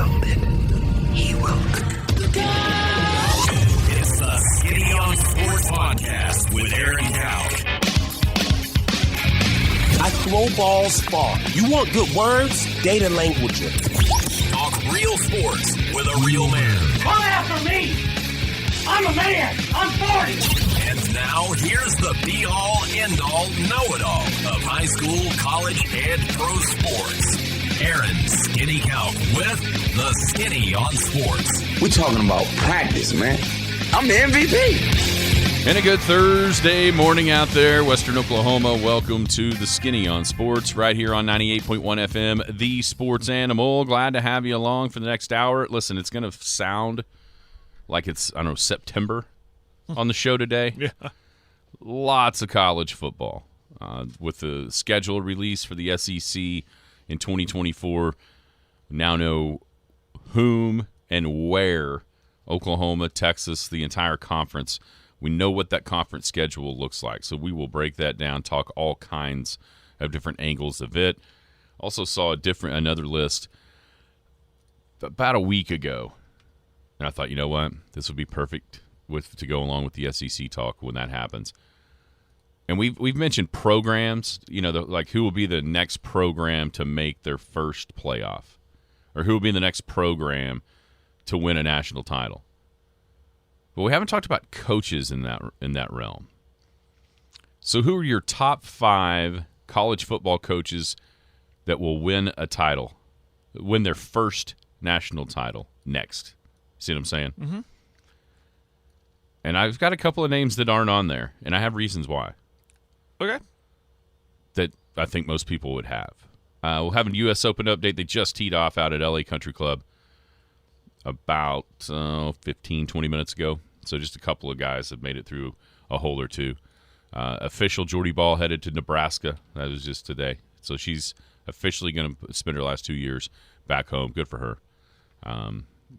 grounded. He will. It's the Skinny on Sports Podcast with Aaron Cowell. I throw balls far. You want good words? Data language. Talk real sports with a real man. Come after me! I'm a man! I'm 40! And now, here's the be-all, end-all, know-it-all of high school, college, and pro sports. Aaron Skinny Cowell with the Skinny on Sports. We're talking about practice, man. I'm the MVP. And a good Thursday morning out there, Western Oklahoma. Welcome to the Skinny on Sports right here on 98.1 FM, the Sports Animal. Glad to have you along for the next hour. Listen, it's going to sound like it's, I don't know, September on the show today. Yeah. Lots of college football with the schedule release for the SEC in 2024. Now know whom and where Oklahoma, Texas, the entire conference. We know what that conference schedule looks like, so we will break that down, talk all kinds of different angles of it. Also saw another list about a week ago, and I thought, you know what, this would be perfect to go along with the SEC talk when that happens. And we've mentioned programs, you know, like who will be the next program to make their first playoff, or who will be the next program to win a national title. But we haven't talked about coaches in that realm. So who are your top 5 college football coaches that will win a title, win their first national title next? See what I'm saying? Mm-hmm. And I've got a couple of names that aren't on there, and I have reasons why. Okay. That I think most people would have. We'll have a U.S. Open update. They just teed off out at LA Country Club about 15, 20 minutes ago. So just a couple of guys have made it through a hole or two. Official Jordy Ball headed to Nebraska. That was just today. So she's officially going to spend her last 2 years back home. Good for her.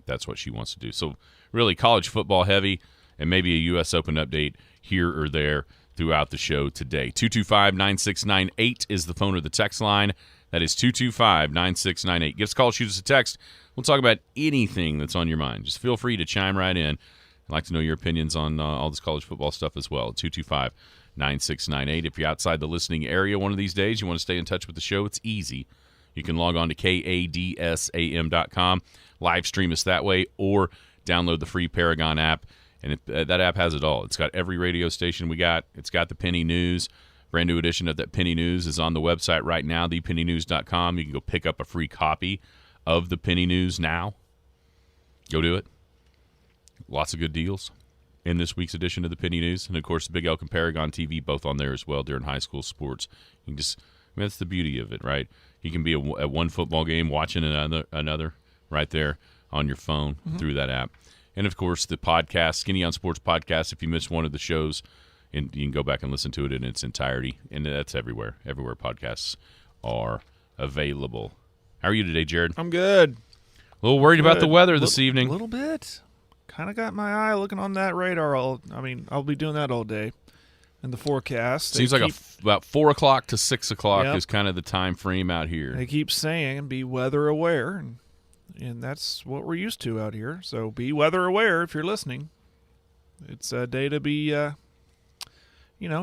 That's what she wants to do. So really college football heavy, and maybe a U.S. Open update here or there throughout the show today. 225-9698 is the phone or the text line. That is 225-9698. Give us a call, shoot us a text. We'll talk about anything that's on your mind. Just feel free to chime right in. I'd like to know your opinions on all this college football stuff as well. 225-9698. If you're outside the listening area one of these days, you want to stay in touch with the show, it's easy. You can log on to kadsam.com, live stream us that way, or download the free Paragon app. And that app has it all. It's got every radio station we got. It's got the Penny News. Brand new edition of that Penny News is on the website right now, thepennynews.com. You can go pick up a free copy of the Penny News now. Go do it. Lots of good deals in this week's edition of the Penny News. And, of course, Big Elk and Paragon TV, both on there as well during high school sports. You can that's the beauty of it, right? You can be at one football game watching another right there on your phone through that app. And, of course, the podcast, Skinny on Sports Podcast, if you missed one of the shows, and you can go back and listen to it in its entirety. And that's everywhere podcasts are available. How are you today, Jared? I'm good. A little worried about the weather this evening. A little bit. Kind of got my eye looking on that radar. I'll be doing that all day. And the forecast. Seems like about 4 o'clock to 6 o'clock is kind of the time frame out here. They keep saying be weather aware, and that's what we're used to out here. So be weather aware if you're listening. It's a day to be,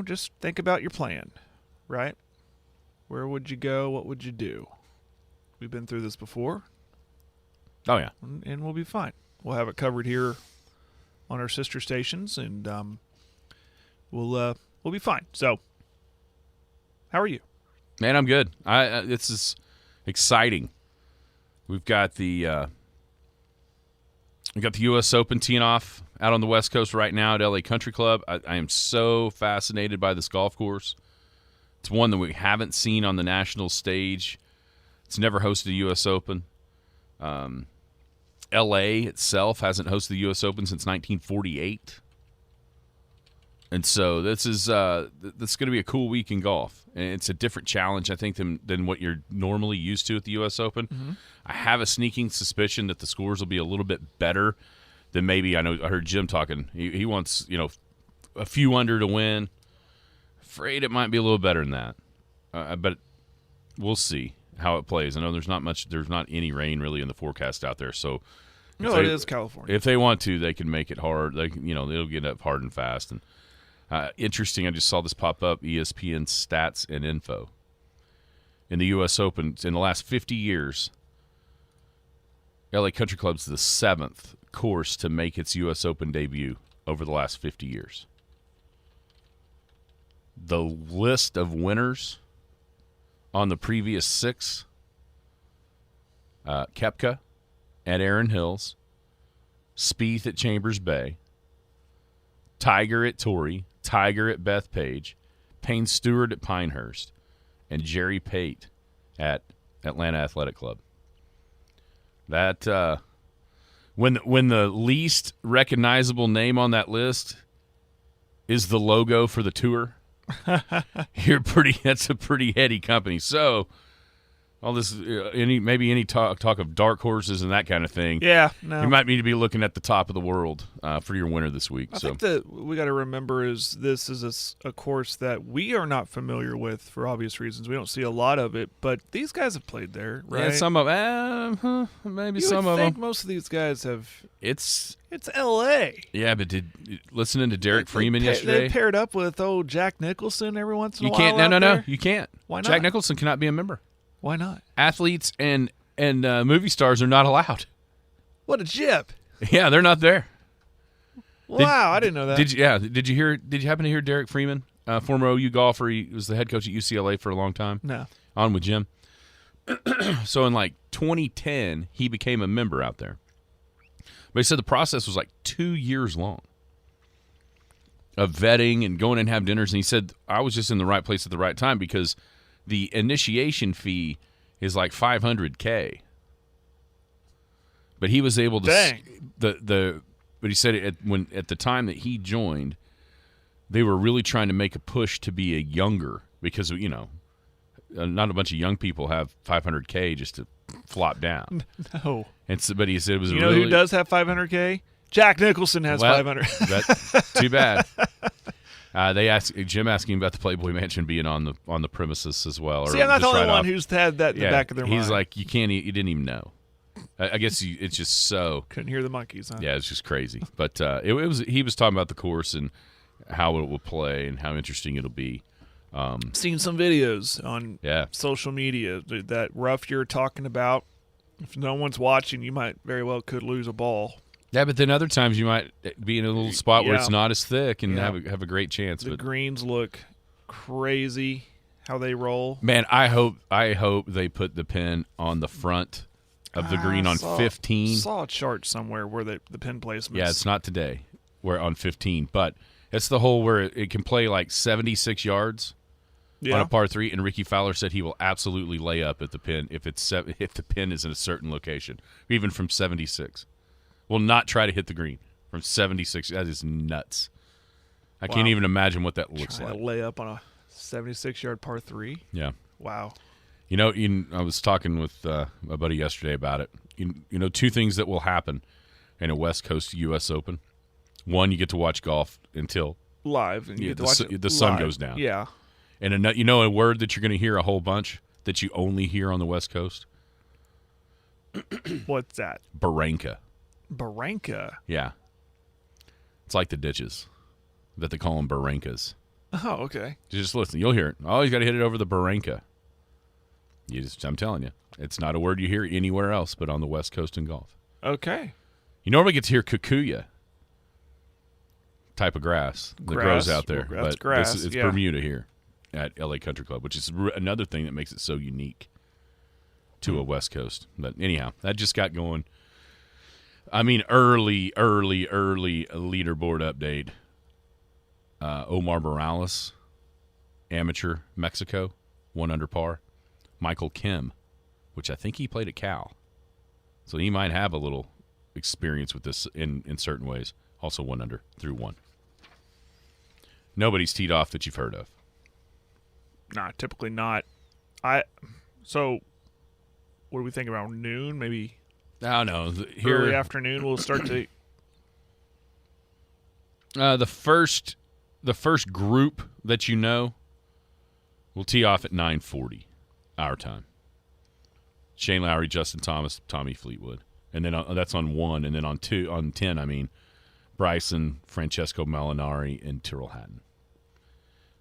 just think about your plan, right? Where would you go? What would you do? We've been through this before. Oh, yeah. And we'll be fine. We'll have it covered here on our sister stations, and we'll be fine. So, how are you? Man, I'm good. This is exciting. We've got the U.S. Open teeing off out on the West Coast right now at LA Country Club. I am so fascinated by this golf course. It's one that we haven't seen on the national stage. It's never hosted a U.S. Open. L.A. itself hasn't hosted the U.S. Open since 1948. And so this is going to be a cool week in golf. And it's a different challenge, I think, than what you're normally used to at the U.S. Open. Mm-hmm. I have a sneaking suspicion that the scores will be a little bit better than maybe I heard Jim talking. He wants, a few under to win. Afraid it might be a little better than that. But we'll see. how it plays. I know there's not any rain really in the forecast out there. So No, it is California. If they want to, they can make it hard. It'll get up hard and fast. And interesting, I just saw this pop up, ESPN stats and info. In the U.S. Open, in the last 50 years, LA Country Club's the 7th course to make its U.S. Open debut over the last 50 years. The list of winners on the previous 6, Koepka at Erin Hills, Spieth at Chambers Bay, Tiger at Torrey, Tiger at Bethpage, Payne Stewart at Pinehurst, and Jerry Pate at Atlanta Athletic Club. That when the least recognizable name on that list is the logo for the tour, that's a pretty heady company. So all this any talk of dark horses and that kind of thing. Yeah, no. You might need to be looking at the top of the world for your winner this week. I think that we got to remember is this is a course that we are not familiar with for obvious reasons. We don't see a lot of it, but these guys have played there, right? Yeah, some of maybe you some would of think them. most of these guys have. It's L.A. Yeah, but listening to Derek Freeman yesterday? They paired up with Jack Nicholson every once in a You while. can't. No, there. you can't. Why not? Jack Nicholson cannot be a member. Why not? Athletes and movie stars are not allowed. What a jip! Yeah, they're not there. Wow, I didn't know that. Did you happen to hear Derek Freeman, former OU golfer? He was the head coach at UCLA for a long time. No. On with Jim. So in 2010, he became a member out there. But he said the process was 2 years long of vetting and going and have dinners. And he said, I was just in the right place at the right time because the initiation fee is $500K. But he was able to. Dang. But he said at the time that he joined, they were really trying to make a push to be a younger because not a bunch of young people have $500K just to flop down. No. But he said it was who does have $500K? Jack Nicholson has 500. Too bad. Jim asking about the Playboy Mansion being on the premises as well. See, I'm not the only one who's had that in the back of their mind. He's like, you didn't even know. I guess it's just so couldn't hear the monkeys. Huh? Yeah, it's just crazy. But he was talking about the course and how it will play and how interesting it'll be. Seen some videos on social media that rough you're talking about. If no one's watching, you might very well could lose a ball. Yeah, but then other times you might be in a little spot where it's not as thick and have a great chance. The greens look crazy how they roll. Man, I hope they put the pin on the front of the green on 15. Saw a chart somewhere where the pin placement. Yeah, it's not today. We're on 15, but it's the hole where it can play 76 yards on a par 3. And Ricky Fowler said he will absolutely lay up at the pin if the pin is in a certain location, even from 76. Will not try to hit the green from 76. That is nuts. I can't even imagine what that looks like. Lay up on a 76-yard par 3. Yeah. Wow. I was talking with a buddy yesterday about it. Two things that will happen in a West Coast U.S. Open. One, you get to watch golf until live, and you get to watch it the sun goes down. Yeah. And a word that you're going to hear a whole bunch that you only hear on the West Coast. What's that? Barranca. Barranca. Yeah. It's like the ditches, that they call them barrancas. Oh, okay. Just listen. You'll hear it. Oh, you got to hit it over the barranca. I'm telling you, it's not a word you hear anywhere else but on the West Coast in golf. Okay. You normally get to hear kikuya type of grass that grows out there. Well, that's but grass. It's Bermuda here at LA Country Club, which is another thing that makes it so unique to a West Coast. But anyhow, that just got going. I mean, early leaderboard update. Omar Morales, amateur, Mexico, 1 under par. Michael Kim, which I think he played at Cal. So he might have a little experience with this in certain ways. Also 1 under through 1. Nobody's teed off that you've heard of. Nah, typically not. So, what do we think about noon? Maybe I don't know. early afternoon we'll start to. The first group that will tee off at 9:40 our time. Shane Lowry, Justin Thomas, Tommy Fleetwood. And then that's on 1. And then on 10, I mean, Bryson, Francesco Molinari, and Tyrrell Hatton.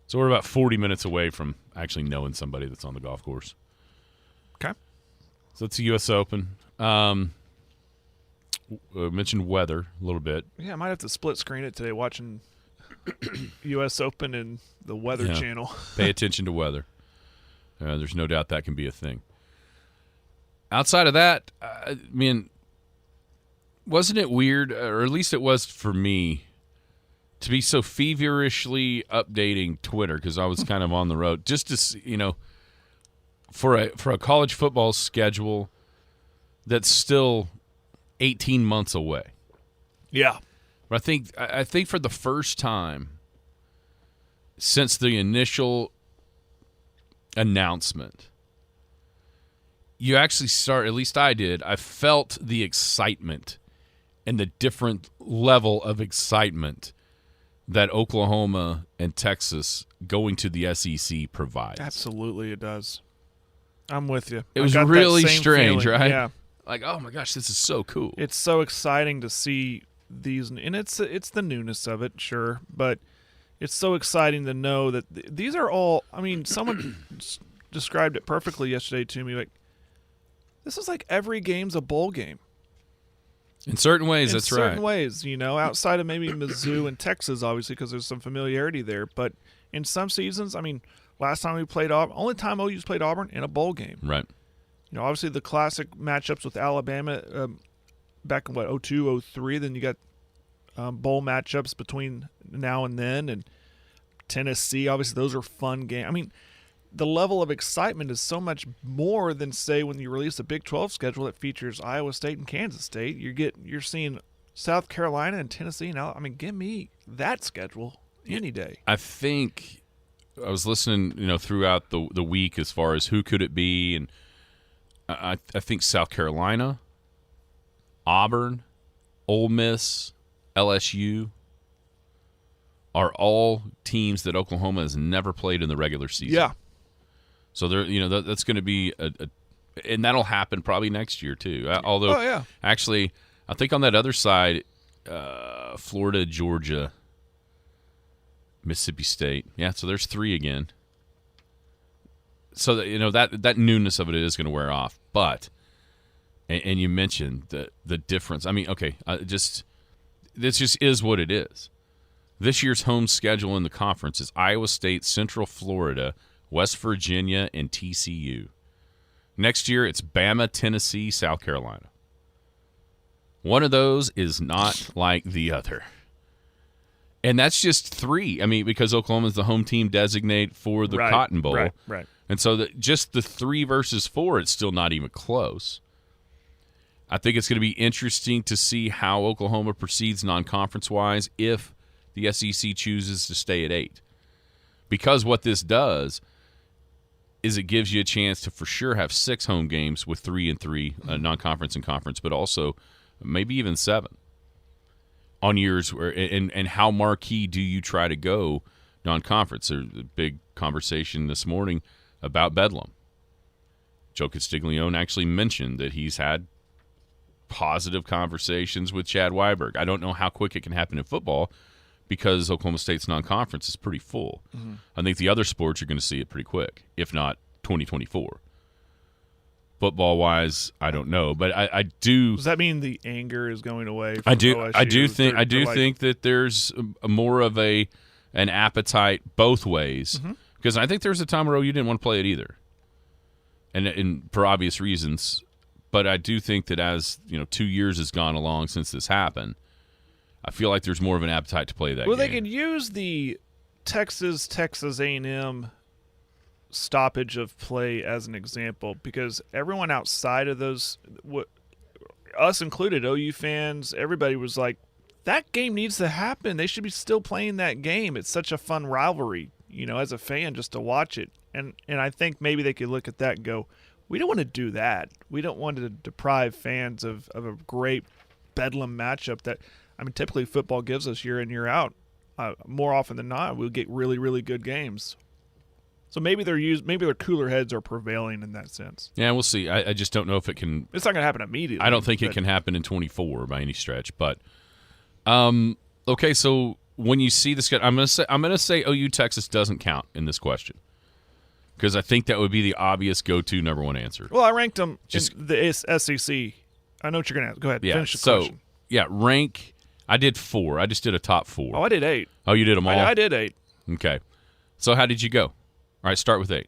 So we're about 40 minutes away from actually knowing somebody that's on the golf course. Okay. So it's the U.S. Open. Mentioned weather a little bit. Yeah, I might have to split screen it today watching U.S. Open and the Weather Channel. Pay attention to weather. There's no doubt that can be a thing. Outside of that, I mean, wasn't it weird, or at least it was for me, to be so feverishly updating Twitter because I was kind of on the road just to see, for a college football schedule that's still 18 months away. Yeah. But I think for the first time since the initial announcement, you actually start, at least I did, I felt the excitement and the different level of excitement that Oklahoma and Texas going to the SEC provides. Absolutely it does. I'm with you. It was really strange, feeling. right? Yeah. Like, oh my gosh, this is so cool. It's so exciting to see these, and it's the newness of it, sure, but it's so exciting to know that these are all, I mean, someone described it perfectly yesterday to me, like, this is like every game's a bowl game. In certain ways, that's right. In certain ways, outside of maybe Mizzou and Texas, obviously, because there's some familiarity there. But in some seasons, I mean, last time we played Auburn, only time OU's played Auburn in a bowl game. Right. Obviously the classic matchups with Alabama back in, 2002, 2003. Then you got bowl matchups between now and then. And Tennessee, obviously, those are fun games. I mean, the level of excitement is so much more than, say, when you release a Big 12 schedule that features Iowa State and Kansas State. You're seeing South Carolina and Tennessee now. I mean, give me that schedule any day. I think I was listening, throughout the week as far as who could it be, and I think South Carolina, Auburn, Ole Miss, LSU are all teams that Oklahoma has never played in the regular season. Yeah. So that's going to be and that'll happen probably next year too. Although, actually, I think on that other side, Florida, Georgia, Mississippi State. Yeah, so there's 3 again. So that newness of it is going to wear off. But and you mentioned the difference. I mean, okay, this just is what it is. This year's home schedule in the conference is Iowa State, Central Florida, West Virginia, and TCU. Next year, it's Bama, Tennessee, South Carolina. One of those is not like the other. And that's just 3. I mean, because Oklahoma's the home team designate for the Cotton Bowl. Right. And so just the 3 versus 4, it's still not even close. I think it's going to be interesting to see how Oklahoma proceeds non-conference-wise if the SEC chooses to stay at 8. Because what this does is it gives you a chance to for sure have 6 home games with 3 and 3, non-conference and conference, but also maybe even 7 on years where and how marquee do you try to go non-conference? There's a big conversation this morning about Bedlam. Joe Castiglione actually mentioned that he's had positive conversations with Chad Weiberg. I don't know how quick it can happen in football because Oklahoma State's non-conference is pretty full. Mm-hmm. I think the other sports are going to see it pretty quick, if not 2024. Football-wise, I don't know, but I do. Does that mean the anger is going away? From I do. OSU? I do think that there's more of an appetite both ways, because I think there was a time where you didn't want to play it either, and for obvious reasons. But I do think that as 2 years has gone along since this happened, I feel like there's more of an appetite to play that game. Well, they could use the Texas A&M stoppage of play as an example, because everyone outside of those, us included, OU fans, everybody was like, that game needs to happen. They should be still playing that game. It's such a fun rivalry, as a fan, just to watch it. And I think maybe they could look at that and go, we don't want to do that. We don't want to deprive fans of a great bedlam matchup that, typically football gives us year in, year out. More often than not, we'll get really, really good games. So maybe their cooler heads are prevailing in that sense. Yeah, we'll see. I just don't know if it can. It's not going to happen immediately. I don't think it can happen in 24 by any stretch. But okay, so when you see this, I'm gonna say OU Texas doesn't count in this question because I think that would be the obvious go-to number one answer. Well, I ranked them in the SEC. I know what you're going to ask. Go ahead. Yeah. Finish the So question. yeah, rank. I did 4. I just did a top 4. Oh, I did 8. Oh, you did them all. I did 8 Okay. So how did you go? All right, start with 8.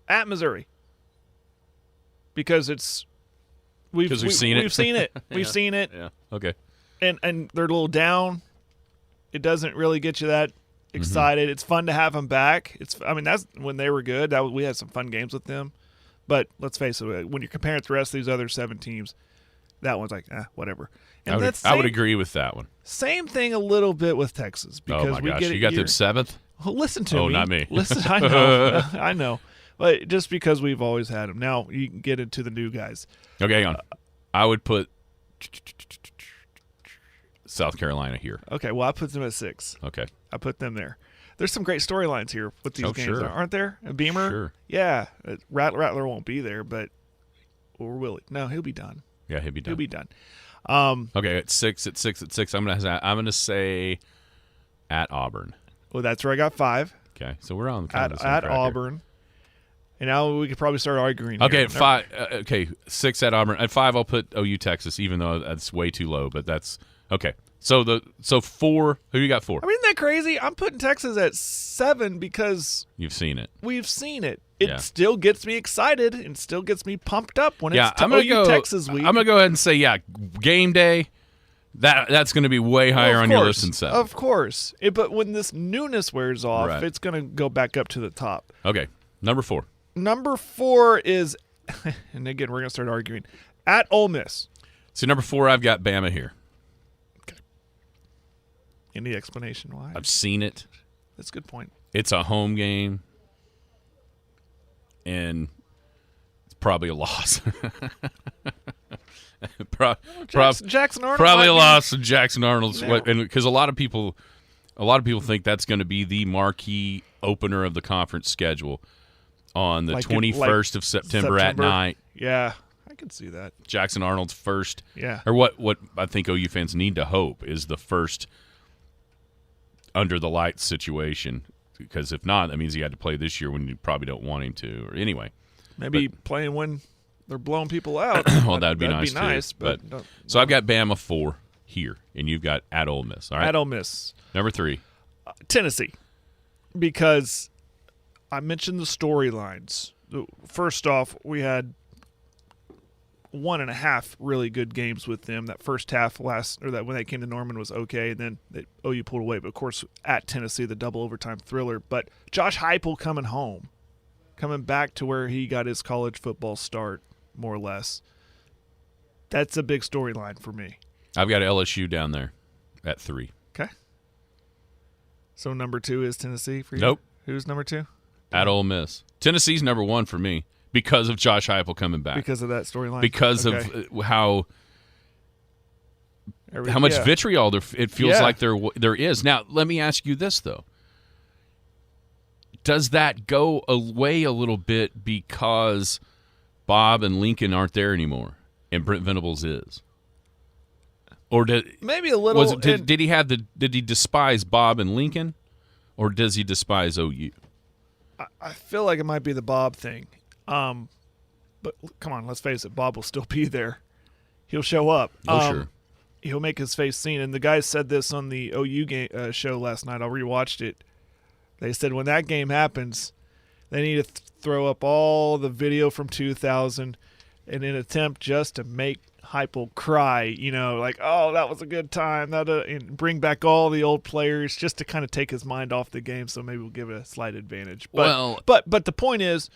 at Missouri because we've seen it. We've seen it. We've seen it. Yeah. Okay. And they're a little down. It doesn't really get you that excited. It's fun to have them back. That's when they were good. We had some fun games with them. But let's face it, when you're comparing it to the rest of these other 7 teams, that one's like, whatever. And I would agree with that one. Same thing a little bit with Texas because Oh my we gosh, get it you got here. them 7th? Well, listen to me. Oh, not me. Listen, I know. I know. But just because we've always had them. Now you can get into the new guys. Okay, hang on. I would put South Carolina here. Okay, well, I put them at 6. Okay. I put them there. There's some great storylines here with these games, sure. aren't there? Beamer? Sure. Yeah. Rattler won't be there, or will he? No, he'll be done. Yeah, he'll be done. He'll be done. Okay, at 6, I'm gonna say at Auburn. Well, that's where I got 5. Okay, so we're on kind of the same at track here. Auburn. And now we could probably start arguing. Okay, here. at 5. Okay, 6 at Auburn. At 5, I'll put OU Texas, even though that's way too low. But that's okay. So 4. Who you got 4? I mean, isn't that crazy? I'm putting Texas at 7 because You've seen it. we've seen it. It Yeah. still gets me excited and still gets me pumped up when Yeah, it's I'm gonna OU go. Texas week. I'm gonna go ahead and say game day. That's going to be way higher Of on your course, list than 7. Of course. But when this newness wears off, Right. it's going to go back up to the top. Okay, number 4. Number 4 is, and again, we're going to start arguing, at Ole Miss. So number 4, I've got Bama here. Any explanation why? I've seen it. That's a good point. It's a home game, and it's probably a loss. Jackson Arnold. Probably might a be- loss of Jackson Arnold's, Yeah. and because a lot of people think that's going to be the marquee opener of the conference schedule on the Like 21st of September at night. Yeah, I can see that. Jackson Arnold's first, Yeah. or what I think OU fans need to hope is the first under the lights situation, because if not, that means he had to play this year when you probably don't want him to. Or anyway, Maybe playing when they're blowing people out. well, that'd be That'd nice too. but no. So I've got Bama 4 here, and you've got at Ole Miss. All right, At Ole Miss. number 3. Tennessee, because I mentioned the storylines. First off, we had 1.5 really good games with them. That first half when they came to Norman was okay, and then OU pulled away. But of course, at Tennessee, the double overtime thriller. But Josh Heupel coming home, coming back to where he got his college football start, more or less. That's a big storyline for me. I've got LSU down there at 3. Okay. So number 2 is Tennessee for you? Nope. Who's number 2? At Ole Miss. Tennessee's number 1 for me because of Josh Heupel coming back. Because of that storyline? Because Okay. of how much Yeah. vitriol it feels Yeah. like there is. Now, let me ask you this, though. Does that go away a little bit because Bob and Lincoln aren't there anymore and Brent Venables is? Or Maybe a little. did he despise Bob and Lincoln, or does he despise OU? I feel like it might be the Bob thing. But come on, let's face it. Bob will still be there. He'll show up. Oh, sure. He'll make his face seen. And the guys said this on the OU game, show last night. I rewatched it. They said when that game happens, they need to throw up all the video from 2000 in an attempt just to make Heupel cry, like, oh, that was a good time. And bring back all the old players just to kind of take his mind off the game, so maybe we'll give it a slight advantage. But the point is,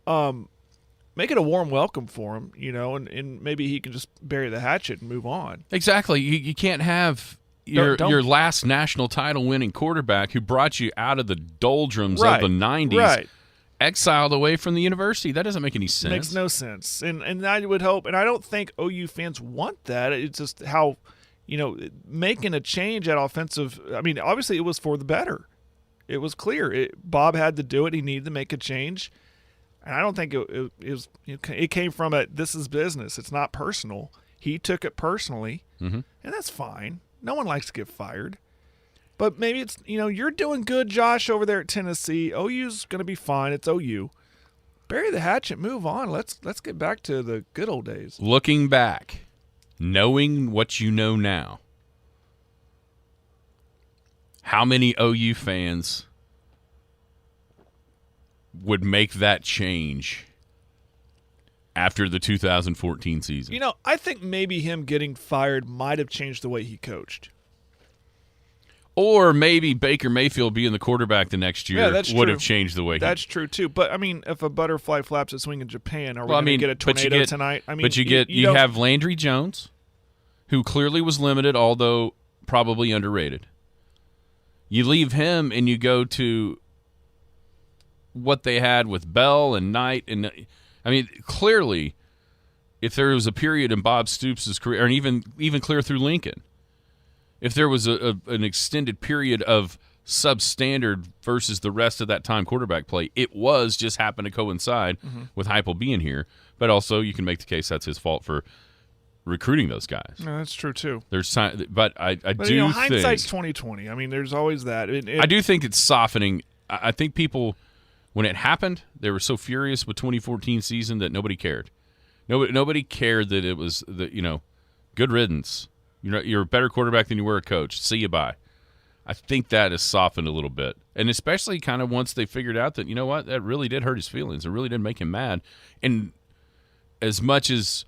make it a warm welcome for him, and maybe he can just bury the hatchet and move on. Exactly. You can't have your last national title winning quarterback who brought you out of the doldrums of the 90s exiled away from the university. That doesn't make any sense. Makes no sense. And I would hope, and I don't think OU fans want that. It's just how, making a change at offensive, I mean, obviously it was for the better. It was clear. Bob had to do it. He needed to make a change. And I don't think it came from this is business. It's not personal. He took it personally, and that's fine. No one likes to get fired. But maybe it's, you're doing good, Josh, over there at Tennessee. OU's going to be fine. It's OU. Bury the hatchet, move on. Let's get back to the good old days. Looking back, knowing what you know now, how many OU fans would make that change after the 2014 season? I think maybe him getting fired might have changed the way he coached. Or maybe Baker Mayfield being the quarterback the next year would have changed the way That's true, too. But, if a butterfly flaps its wing in Japan, are we going to get a tornado tonight? But you have Landry Jones, who clearly was limited, although probably underrated. You leave him and you go to what they had with Bell and Knight. And clearly, if there was a period in Bob Stoops' career, and even clear through Lincoln, if there was an extended period of substandard versus the rest of that time quarterback play, it was just happened to coincide with Heupel being here. But also, you can make the case that's his fault for recruiting those guys. No, that's true too. There's time, but I do hindsight's think 20/20. There's always that. I do think it's softening. I think people, when it happened, they were so furious with 2014 season that nobody cared. Nobody cared that it was good riddance. You're a better quarterback than you were a coach. See you bye. I think that has softened a little bit. And especially kind of once they figured out that, that really did hurt his feelings. It really did make him mad. And as much as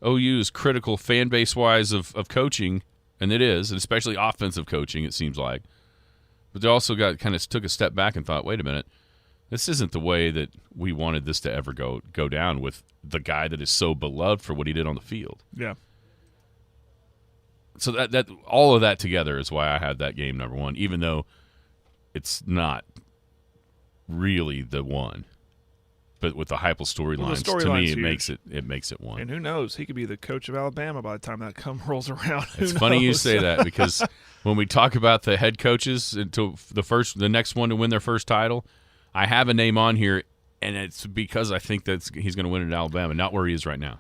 OU is critical fan base-wise of coaching, and it is, and especially offensive coaching, it seems like, but they also took a step back and thought, wait a minute, this isn't the way that we wanted this to ever go down with the guy that is so beloved for what he did on the field. Yeah. So that all of that together is why I had that game number one, even though it's not really the one. But with the Heupel storylines, to me, it makes it one. And who knows? He could be the coach of Alabama by the time that rolls around. It's funny you say that, because when we talk about the head coaches until the next one to win their first title, I have a name on here, and it's because I think that he's going to win it at Alabama, not where he is right now.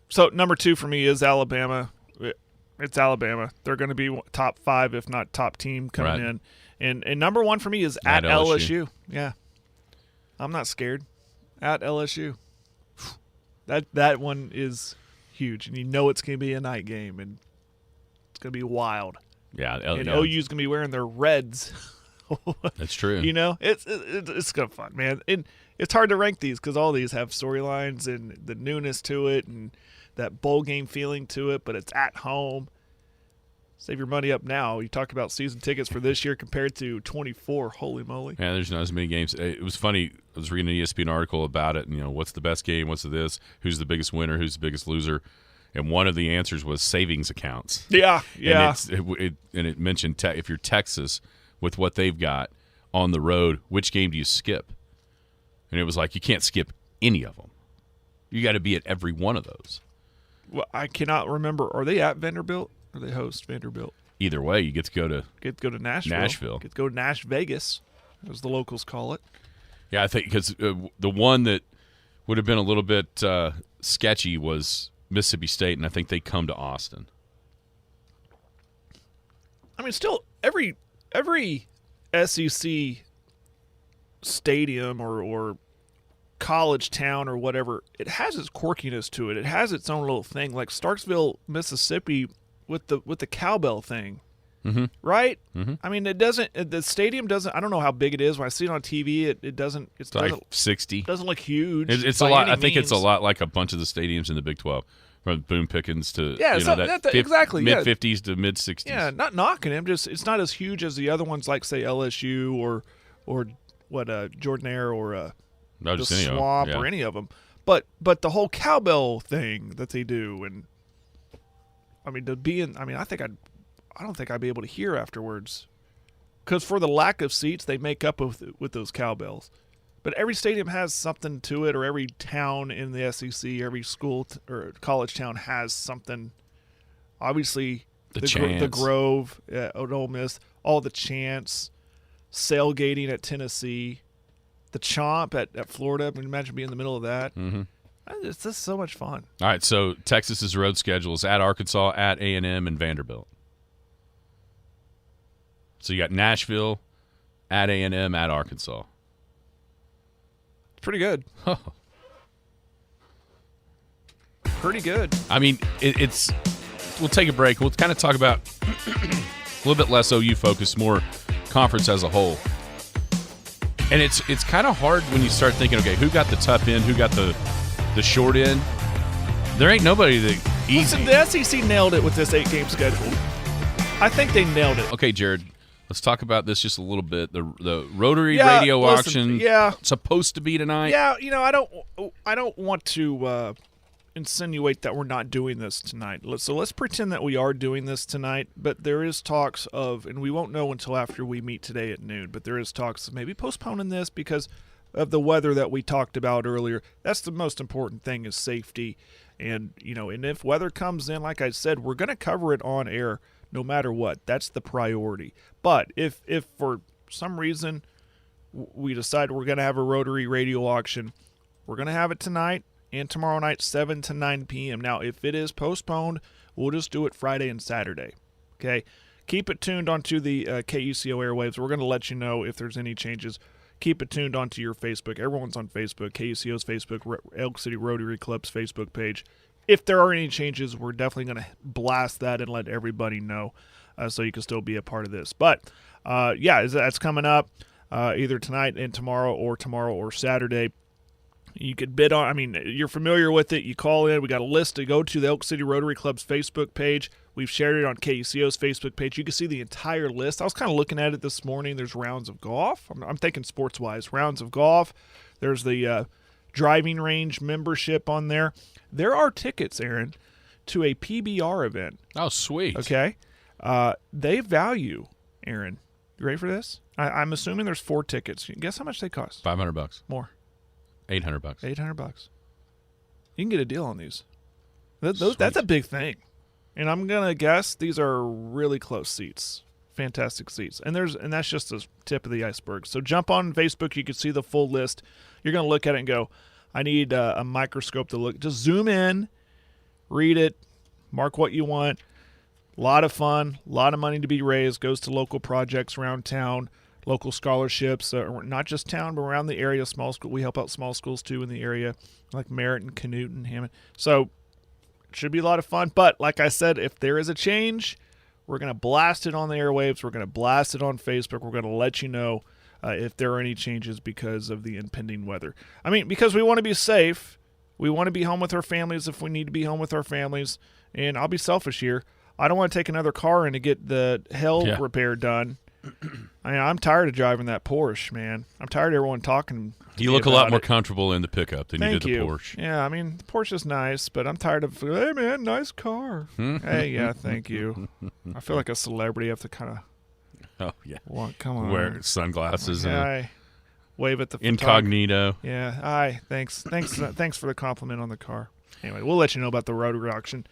So number 2 for me is Alabama. It's Alabama. They're going to be top 5, if not top team coming in. And number 1 for me is at LSU. Yeah. I'm not scared. At LSU. That one is huge. And it's going to be a night game. And it's going to be wild. Yeah. And OU's going to be wearing their reds. That's true. It's going to be fun, man. And it's hard to rank these because all these have storylines and the newness to it and that bowl game feeling to it, but it's at home. Save your money up now. You talk about season tickets for this year compared to 24. Holy moly. Yeah, there's not as many games. It was funny. I was reading an ESPN article about it, and, what's the best game? What's this? Who's the biggest winner? Who's the biggest loser? And one of the answers was savings accounts. Yeah. And it mentioned if you're Texas with what they've got on the road, which game do you skip? And it was like, you can't skip any of them. You got to be at every one of those. Well, I cannot remember. Are they at Vanderbilt or they host Vanderbilt? Either way, you get to go to Nashville. Get to go to Nash Vegas, as the locals call it. Yeah, I think because the one that would have been a little bit sketchy was Mississippi State, and I think they come to Austin. Still every SEC stadium or college town or whatever, it has its quirkiness to it. It has its own little thing, like Starksville, Mississippi, with the cowbell thing, right? Mm-hmm. It doesn't. The stadium doesn't. I don't know how big it is. When I see it on TV, it doesn't. It's like 60. Doesn't look huge. It's a lot. I think it's a lot like a bunch of the stadiums in the Big 12, from Boone Pickens to exactly mid 50s to mid 60s. Yeah, not knocking him. Just it's not as huge as the other ones, like say LSU or what Jordan-Hare or the Swamp or any of them. But the whole cowbell thing that they do, and to be in, I don't think I'd be able to hear afterwards, because for the lack of seats, they make up with those cowbells. But every stadium has something to it, or every town in the SEC, every school or college town has something. Obviously, the Grove at Ole Miss, all the chants. sailgating at Tennessee, the Chomp at Florida. I mean, imagine being in the middle of that. Mm-hmm. It's just so much fun. All right, so Texas's road schedule is at Arkansas, at A&M, and Vanderbilt. So you got Nashville, at A&M, at Arkansas. Pretty good. Pretty good. I mean, it's. We'll take a break. We'll kind of talk about a little bit less OU focus, more conference as a whole. And it's kind of hard when you start thinking, okay, who got the tough end, who got the short end? There ain't nobody that easy. Listen, the SEC nailed it with this 8-game schedule. I think they nailed it. Okay, Jared, let's talk about this just a little bit. The Rotary Radio auction, supposed to be tonight. Yeah, I don't want to insinuate that we're not doing this tonight. So let's pretend that we are doing this tonight, but there is talks of, and we won't know until after we meet today at noon, but there is talks of maybe postponing this because of the weather that we talked about earlier. That's the most important thing, is safety. And, and if weather comes in, like I said, we're going to cover it on air no matter what. That's the priority. But if for some reason we decide we're going to have a Rotary Radio auction, we're going to have it tonight and tomorrow night, 7 to 9 p.m. Now, if it is postponed, we'll just do it Friday and Saturday. Okay? Keep it tuned onto the KUCO airwaves. We're going to let you know if there's any changes. Keep it tuned onto your Facebook. Everyone's on Facebook. KUCO's Facebook, Elk City Rotary Club's Facebook page. If there are any changes, we're definitely going to blast that and let everybody know so you can still be a part of this. But, that's coming up either tonight and tomorrow or Saturday. You could bid on, you're familiar with it. You call in. We got a list to go to the Elk City Rotary Club's Facebook page. We've shared it on KUCO's Facebook page. You can see the entire list. I was kind of looking at it this morning. There's rounds of golf. I'm thinking sports-wise. Rounds of golf. There's the driving range membership on there. There are tickets, Aaron, to a PBR event. Oh, sweet. Okay. They value, Aaron, you ready for this? I'm assuming there's 4 tickets. Guess how much they cost? $500. More. $800. $800. You can get a deal on these. That's a big thing. And I'm going to guess these are really close seats. Fantastic seats. And that's just the tip of the iceberg. So jump on Facebook. You can see the full list. You're going to look at it and go, I need a microscope to look. Just zoom in, read it, mark what you want. A lot of fun, a lot of money to be raised. Goes to local projects around town, local scholarships, not just town, but around the area. Small school. We help out small schools, too, in the area, like Merritt and Canute and Hammond. So it should be a lot of fun. But like I said, if there is a change, we're going to blast it on the airwaves. We're going to blast it on Facebook. We're going to let you know if there are any changes because of the impending weather. Because we want to be safe. We want to be home with our families if we need to be home with our families. And I'll be selfish here. I don't want to take another car in to get the repair done. I'm tired of driving that Porsche, man. I'm tired of everyone talking. You look a lot more comfortable in the pickup than you did the Porsche. Yeah, the Porsche's nice, but I'm tired of, hey, man, nice car. Hey, yeah, thank you. I feel like a celebrity. I have to kind of, come on. Wear sunglasses and wave at the incognito. Yeah, hi, thanks for the compliment on the car. Anyway, we'll let you know about the Rotary auction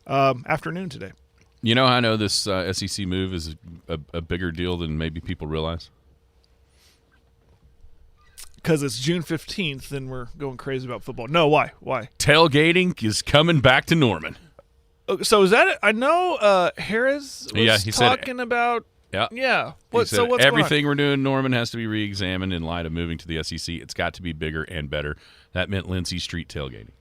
afternoon today. You know how I know this SEC move is a bigger deal than maybe people realize? Because it's June 15th and we're going crazy about football. No, why? Tailgating is coming back to Norman. So is that it? I know Harris was talking about. Yeah. What's everything we're doing in Norman has to be re-examined in light of moving to the SEC. It's got to be bigger and better. That meant Lindsay Street tailgating.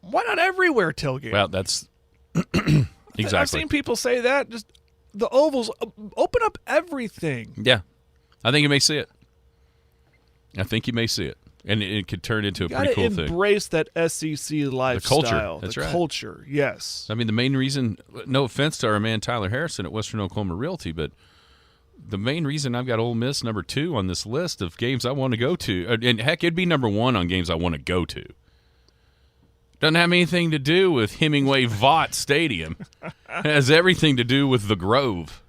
Why not everywhere tailgating? Well, that's exactly. I've seen people say that. Just the ovals, open up everything. Yeah. I think you may see it. And it could turn into a pretty cool thing. Embrace that SEC lifestyle. The culture. That's right. Culture, yes. The main reason, no offense to our man Tyler Harrison at Western Oklahoma Realty, but the main reason I've got Ole Miss number 2 on this list of games I want to go to, and heck, it'd be number 1 on games I want to go to. Doesn't have anything to do with Hemingway Vaught Stadium. It has everything to do with the Grove.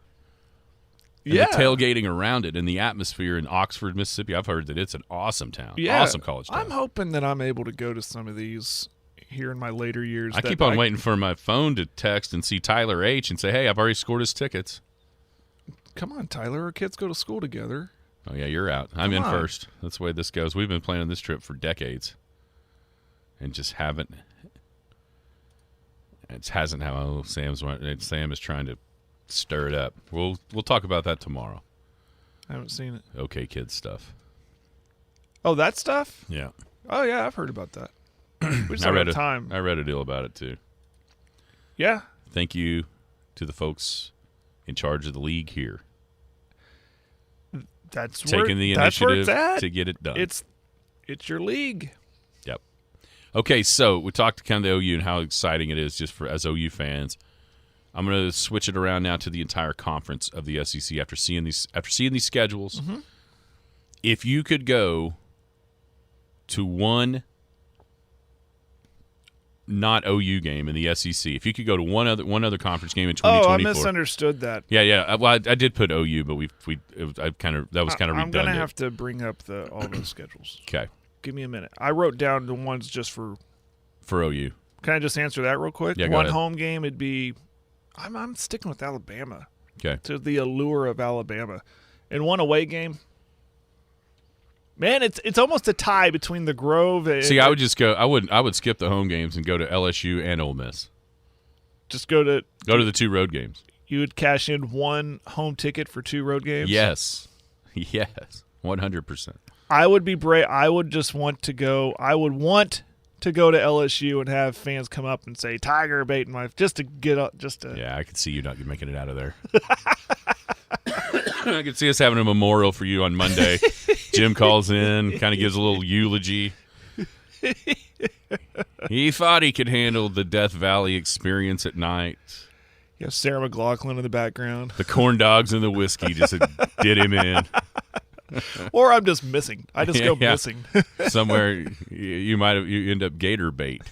And the tailgating around it and the atmosphere in Oxford, Mississippi. I've heard that it's an awesome town. Yeah. Awesome college town. I'm hoping that I'm able to go to some of these here in my later years. I keep on waiting for my phone to text and see Tyler H. and say, hey, I've already scored his tickets. Come on, Tyler. Our kids go to school together. Oh, yeah, you're out. I'm in on. first. That's the way this goes. We've been planning this trip for decades and just haven't. It hasn't how Sam is trying to stir it up. We'll talk about that tomorrow. I haven't seen it. Okay, kids stuff. Oh, that stuff? Yeah. Oh, yeah, I've heard about that. We just I don't read have time. I read a deal about it, too. Yeah. Thank you to the folks in charge of the league here. That's Taking the that's where initiative it's at. to get it done. It's your league. Yep. Okay, so we talked to kind of the OU and how exciting it is just for as OU fans. I'm going to switch it around now to the entire conference of the SEC after seeing these schedules. Mm-hmm. If you could go to one not OU game in the SEC, if you could go to one other conference game in 2024. Oh, I misunderstood that. Yeah. Well, I did put OU, but that was kind of redundant. I'm gonna have to bring up all those schedules. Okay. Give me a minute. I wrote down the ones just for OU. Can I just answer that real quick? Yeah, go one ahead. home game, it'd be. I'm sticking with Alabama. Okay. To the allure of Alabama, and one away game. Man, it's almost a tie between the Grove and. See, I would just go. I would skip the home games and go to LSU and Ole Miss. Just go to the 2 road games. You would cash in one home ticket for 2 road games? Yes, 100%. I would be brave. I would just want to go. I would want to go to LSU and have fans come up and say Tiger baiting my just to get up. Yeah, I could see you not making it out of there. I could see us having a memorial for you on Monday. Jim calls in, kind of gives a little eulogy. He thought he could handle the Death Valley experience at night. You have Sarah McLachlan in the background. The corn dogs and the whiskey just did him in. Or I'm just missing. I just go missing. Somewhere you end up gator bait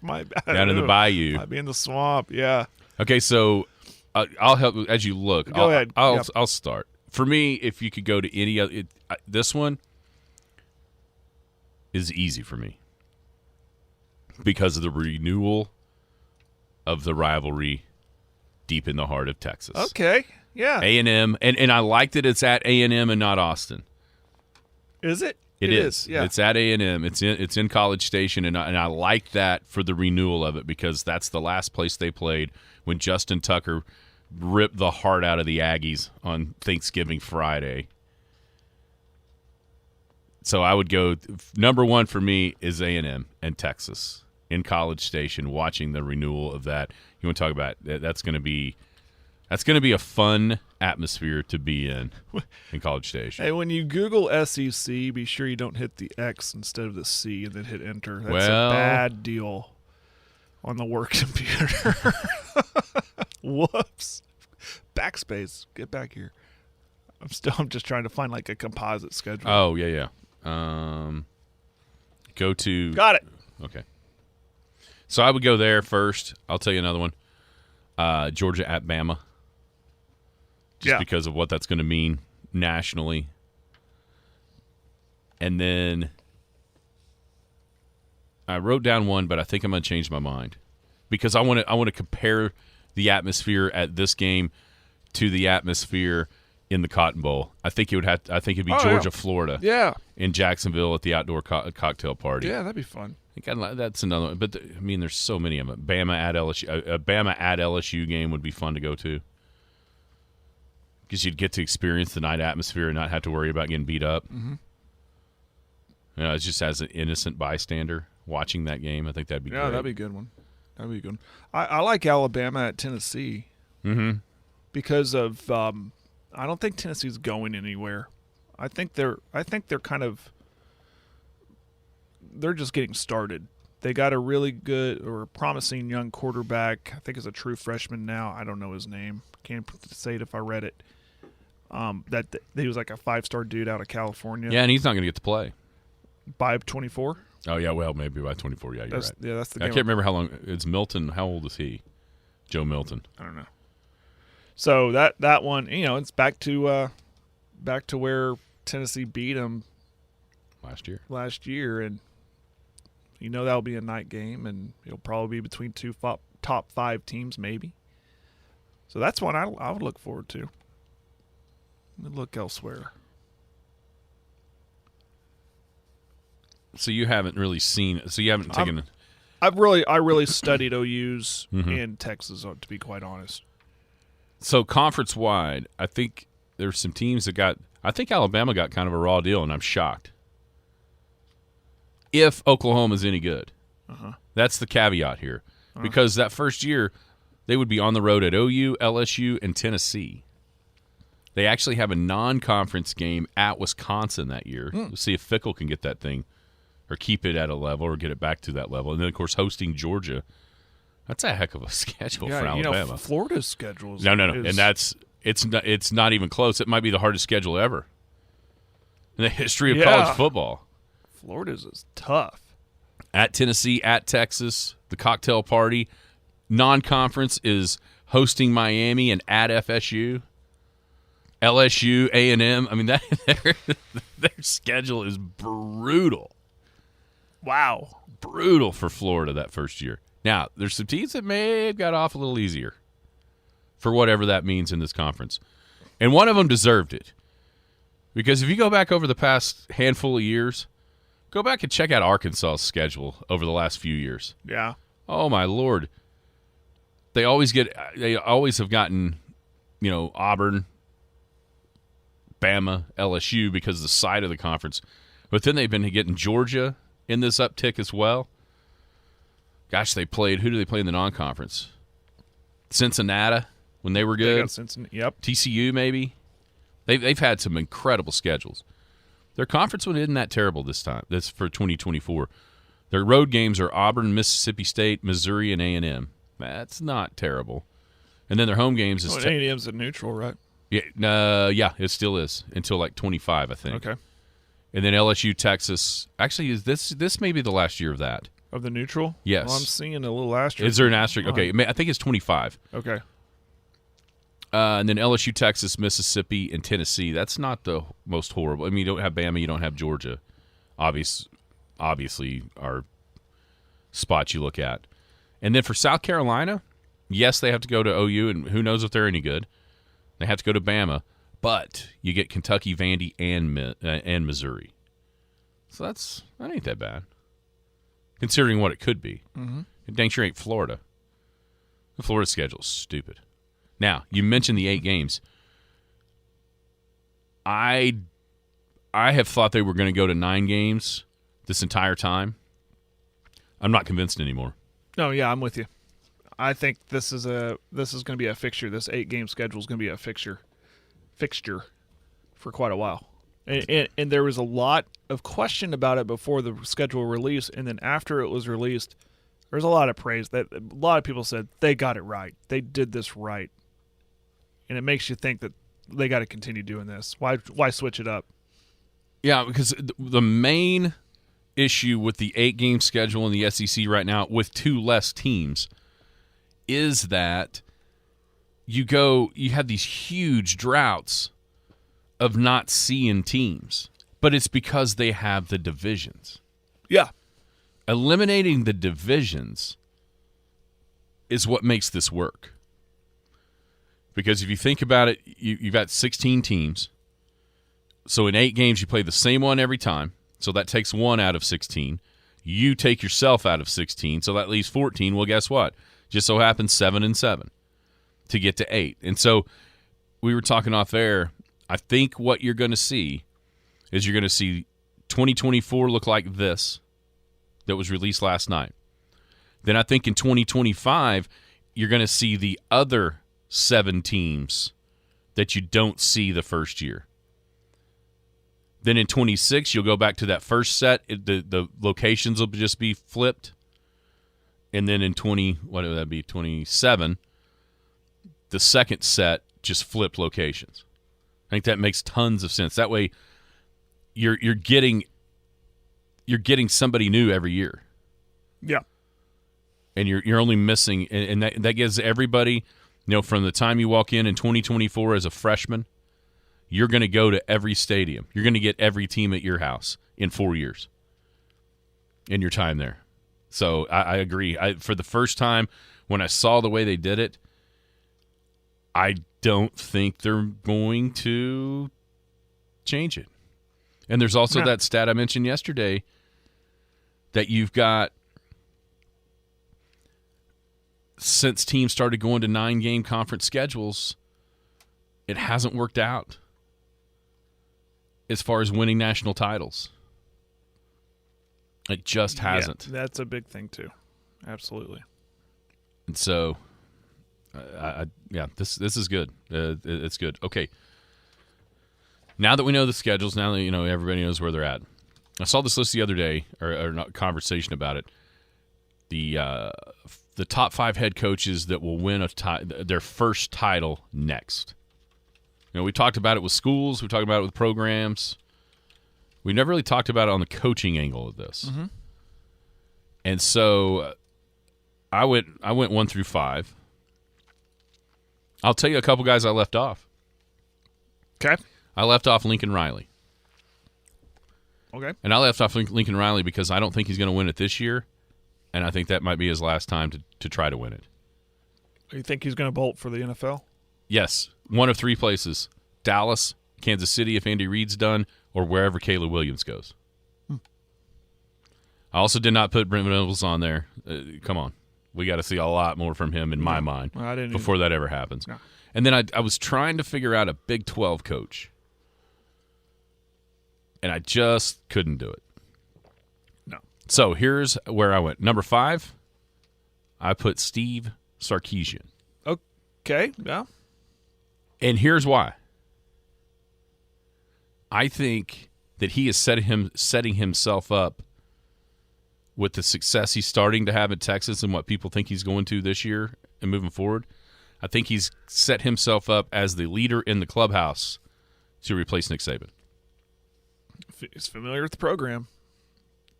down in the bayou. Might be in the swamp. Yeah. Okay, so I'll help as you look. Go ahead. I'll start. For me, if you could go to any other, this one is easy for me because of the renewal of the rivalry deep in the heart of Texas. Okay. Yeah. A&M, and I like that it's at A&M and not Austin. Is it? It is. Yeah. It's at A&M. It's in College Station, and I like that for the renewal of it because that's the last place they played when Justin Tucker ripped the heart out of the Aggies on Thanksgiving Friday. So I would go number 1 for me is A&M and Texas in College Station, watching the renewal of that. You want to talk about that's going to be a fun atmosphere to be in College Station. Hey, when you Google SEC, be sure you don't hit the X instead of the C and then hit enter. That's a bad deal on the work computer. Whoops. Backspace. Get back here. I'm just trying to find like a composite schedule. Oh, yeah. Go to. Got it. Okay. So I would go there first. I'll tell you another one. Georgia at Bama. Just because of what that's going to mean nationally. And then I wrote down one, but I think I'm going to change my mind because I want to compare the atmosphere at this game to the atmosphere in the Cotton Bowl. I think it'd be Georgia, Florida. Yeah. In Jacksonville at the outdoor cocktail party. Yeah, that'd be fun. That's another one. But there's so many of them. Bama at LSU, a Bama at LSU game would be fun to go to because you'd get to experience the night atmosphere and not have to worry about getting beat up. Mm-hmm. It's just as an innocent bystander watching that game. I think that'd be great. That'd be a good one. That'd be a good one. I like Alabama at Tennessee because of I don't think Tennessee's going anywhere. I think they're kind of they're just getting started. They got a really good or promising young quarterback. I think is a true freshman now. I don't know his name. Can't say it if I read it. That he was like a 5-star dude out of California. Yeah, and he's not going to get to play by 24. Oh yeah, well maybe by 24. Yeah, you're right. Yeah, that's the. I can't remember how long. It's Milton. How old is he? Joe Milton. I don't know. So that one, it's back to where Tennessee beat them last year, and that'll be a night game, and it'll probably be between two top 5 teams, maybe. So that's one I would look forward to. Let me look elsewhere. So you haven't really seen. So you haven't taken. I really studied OU's in Texas, to be quite honest. So conference wide, I think there's some teams that got. I think Alabama got kind of a raw deal, and I'm shocked. If Oklahoma's any good, that's the caveat here, because that first year they would be on the road at OU, LSU, and Tennessee. They actually have a non-conference game at Wisconsin that year. We'll see if Fickle can get that thing or keep it at a level or get it back to that level. And then, of course, hosting Georgia. That's a heck of a schedule for Alabama. Florida's schedule is... No. And it's not even close. It might be the hardest schedule ever in the history of college football. Florida's is tough. At Tennessee, at Texas, the cocktail party. Non-conference is hosting Miami and at FSU. LSU, A&M. I mean, their schedule is brutal. Wow. Brutal for Florida that first year. Now, there's some teams that may have got off a little easier for whatever that means in this conference. And one of them deserved it. Because if you go back over the past handful of years, go back and check out Arkansas's schedule over the last few years. Yeah. Oh, my Lord. They always have gotten, Auburn, Bama, LSU because of the side of the conference. But then they've been getting Georgia in this uptick as well. Gosh, who do they play in the non-conference? Cincinnati when they were good. They got Cincinnati. Yep. TCU maybe. They've had some incredible schedules. Their conference one isn't that terrible this time. That's for 2024. Their road games are Auburn, Mississippi State, Missouri, and A&M. That's not terrible. And then their home games is A&M's a neutral, right? Yeah, it still is until like 25, I think. Okay. And then LSU, Texas. Actually, is this may be the last year of that? Of the neutral? Yes. Well, I'm seeing a little asterisk. Is there an asterisk? Okay, I think it's 25. Okay. And then LSU, Texas, Mississippi, and Tennessee. That's not the most horrible. I mean, you don't have Bama, you don't have Georgia. Obviously, are spots you look at. And then for South Carolina, yes, they have to go to OU, and who knows if they're any good. They have to go to Bama, but you get Kentucky, Vandy, and Missouri. So that ain't that bad, considering what it could be. Mm-hmm. It dang sure ain't Florida. The Florida schedule is stupid. Now, you mentioned the 8 games. I have thought they were going to go to 9 games this entire time. I'm not convinced anymore. No, yeah, I'm with you. I think this is going to be a fixture. This 8-game schedule is going to be a fixture for quite a while. And there was a lot of question about it before the schedule release, and then after it was released, there was a lot of praise. That a lot of people said they got it right. They did this right, and it makes you think that they got to continue doing this. Why switch it up? Yeah, because the main issue with the 8-game schedule in the SEC right now, with 2 less teams, is that you have these huge droughts of not seeing teams, but it's because they have the divisions. Yeah. Eliminating the divisions is what makes this work. Because if you think about it, you've got 16 teams. So in 8 games, you play the same one every time. So that takes 1 out of 16. You take yourself out of 16, so that leaves 14. Well, guess what? Just so happens 7 and 7 to get to 8. And so we were talking off air. I think what you're going to see is you're going to see 2024 look like this that was released last night. Then I think in 2025, you're going to see the other 7 teams that you don't see the first year. Then in 26, you'll go back to that first set. The locations will just be flipped. And then in 27, the second set just flipped locations. I think that makes tons of sense. That way, you're getting somebody new every year. Yeah. And you're only missing, and that gives everybody, from the time you walk in 2024 as a freshman, you're going to go to every stadium. You're going to get every team at your house in 4 years in your time there. So I agree. For the first time, when I saw the way they did it, I don't think they're going to change it. And there's also that stat I mentioned yesterday that you've got, since teams started going to 9-game conference schedules, it hasn't worked out as far as winning national titles. It just hasn't. Yeah, that's a big thing too. Absolutely. And so, this is good. It's good. Okay. Now that we know the schedules, now that everybody knows where they're at. I saw this list the other day, or not, conversation about it. The top 5 head coaches that will win their first title next. We talked about it with schools. We talked about it with programs. We never really talked about it on the coaching angle of this. Mm-hmm. And so I went 1 through 5. I'll tell you a couple guys I left off. Okay. I left off Lincoln Riley. Okay. And I left off Lincoln Riley because I don't think he's going to win it this year, and I think that might be his last time to try to win it. You think he's going to bolt for the NFL? Yes. One of 3 places. Dallas, Kansas City if Andy Reid's done, or wherever Caleb Williams goes. I also did not put Brent Venables on there. Come on. We got to see a lot more from him in my mind before that ever happens. No. And then I was trying to figure out a Big 12 coach, and I just couldn't do it. No. So here's where I went. Number 5, I put Steve Sarkisian. Okay, yeah. And here's why. I think that he is setting himself up with the success he's starting to have at Texas and what people think he's going to this year and moving forward. I think he's set himself up as the leader in the clubhouse to replace Nick Saban. He's familiar with the program.